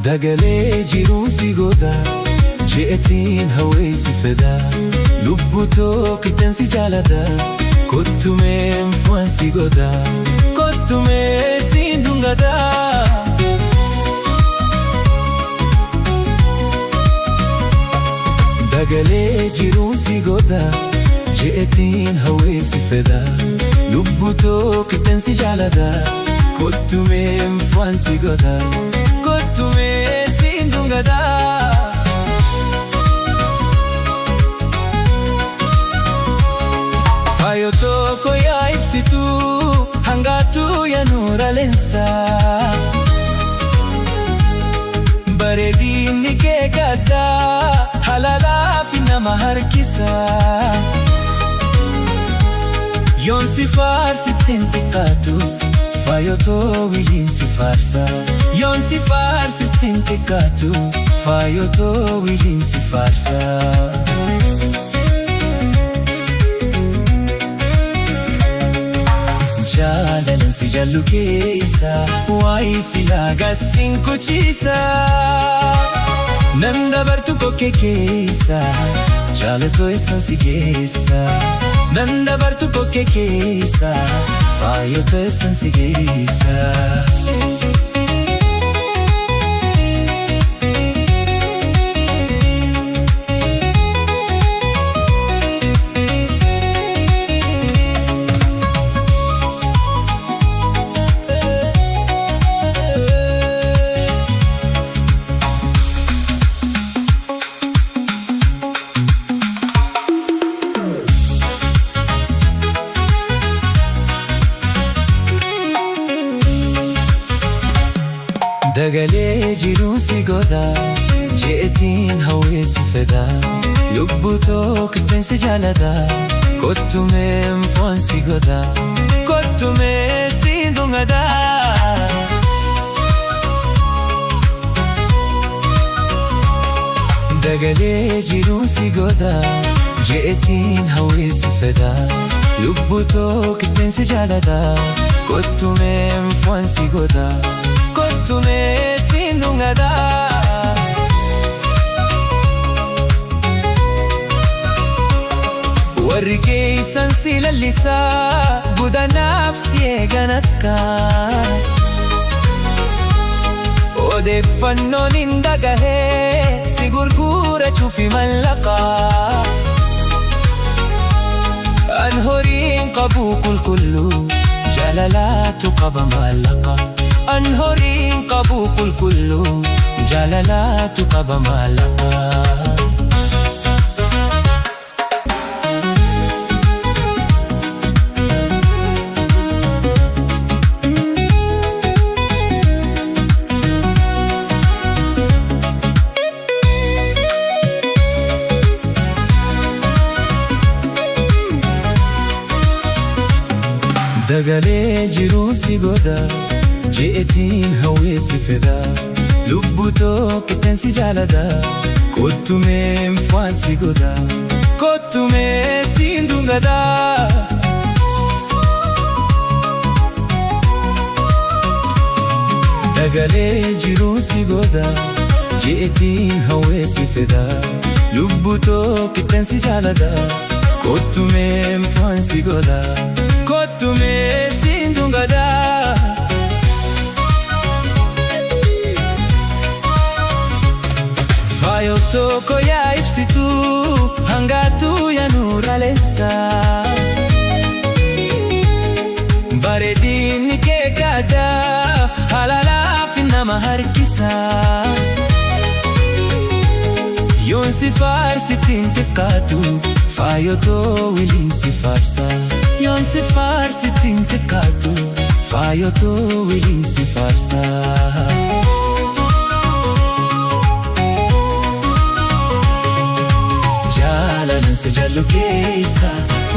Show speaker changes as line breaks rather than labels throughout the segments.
Dagalee jiruu si godha je'etiin hawweessi fedha lubbuu tokkitteen si jaalata kottumeen fu'an si godha kottumee siin dhungata. Dagalee jiruu si godha je'etiin hawweessi fedha lubbuu tokkitteen si jaalata kottumeen fu'an si godha kottumee siin dhungata. Faayoo tokko yaa ibsitu hangaatu yaa nuura leensaa bareedinni kee gaddaa halaalaafi nama harkisa yoon si faarsitteen xiqqaatu faayoo too wiliin si faarsa yoon si faarsitteen xiqqaatu faayoo too wiliin si faarsa. Jaalalaan si jaallu keessa waa'ee silaa gaasiin kuchisa nan dabartu kokkee keessa jaalatoo eessaan si geessa nan dabartu kokkee keessa faayotoo eessaan si geessa. Dagalee jiruu si godha je'etiin hawweessi fedha lubbuu tokkitteen si jaalata kottumeen fu'an si godha kottumee siin dhungata. Dagalee jiruu si godha je'etiin hawweessi fedha lubbuu tokkitteen si jaalata kottumeen fu'an si godha kottumee siin dhungata. Warri keessan si lallisaa gudanaaf si eegan akka odeeffannoon hin dhagahee si gurgurachuuf mallaqa an horiin qabu qulqulluu jaalalaatu qaba mallaqa an horiin qabu qulqulluu jaalalaatu qaba mallaqa. Dagalee jiruu si godha je'etiin hawweessi fedha lubbuu tokkitteen si jaalata kottumeen fu'an si godha kottumee siin dhungata. Dagalee jiruu si godha je'etiin hawweessi fedha lubbuu tokkitteen si jaalata kottumeen fu'an si godha kottumee siin dhungata. Faayoo tokko yaa ibsitu hangaatu yaa nuura leensaa bareedinni kee gaddaa halaalaafi nama harkisa yoon si faarsitteen xiqqaatu faayoo too wiliin si faarsa yoon si faarsitteen xiqqaatu faayoo too wiliin si faarsa. Jaalalaan si jaallu keessa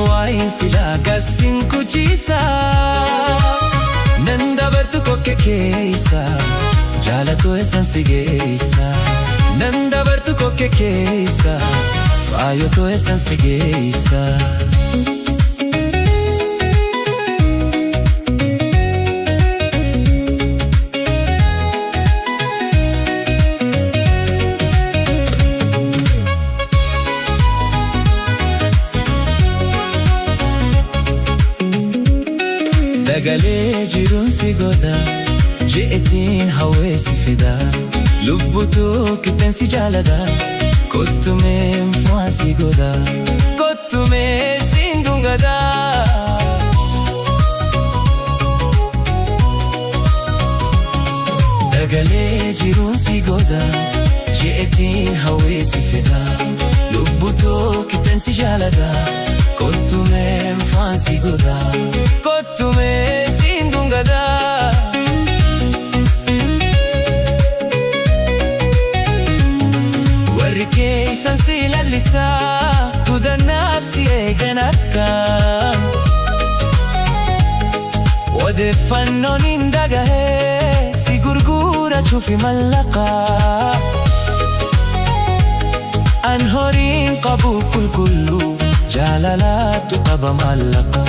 waa'ee silaa gaasiin kuchisa nan dabartu kokkee keessa jaalatoo eessaan si geessa nan dabartu kokkee keessa faayotoo eessaan si geessa. si goda je'etiin hawweesi fida lubbutu qixxeensi jaalada kottumee mfu'aa si goda kottumee siin dungada dagalee jiruun si goda je'etiin hawweesi fida lubbutu qixxeensi jaalada kottumee mfu'aa si goda kottumee siin dungada warri keeysan si lallisaa kudannaaf si eegan akkam odeeffannoon hin dhagahee si gurgurachuuf mallaqaa an horiin qabu qulqulluu jaalalaatu qaba maallaqa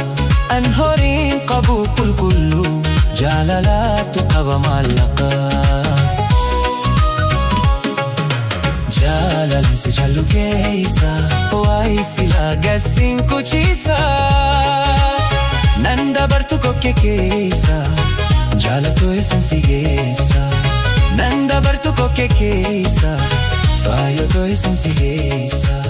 an horiin qabu qulqulluu jaalalaatu qaba maallaqa jaalalli jallu keeysa waa'ee silaa gasiin kuchiisa nan dabartu kokkee keeysa jaalatoo eessan si geessa nan dabartu kokkee keeysa faayotoo eessan si geessa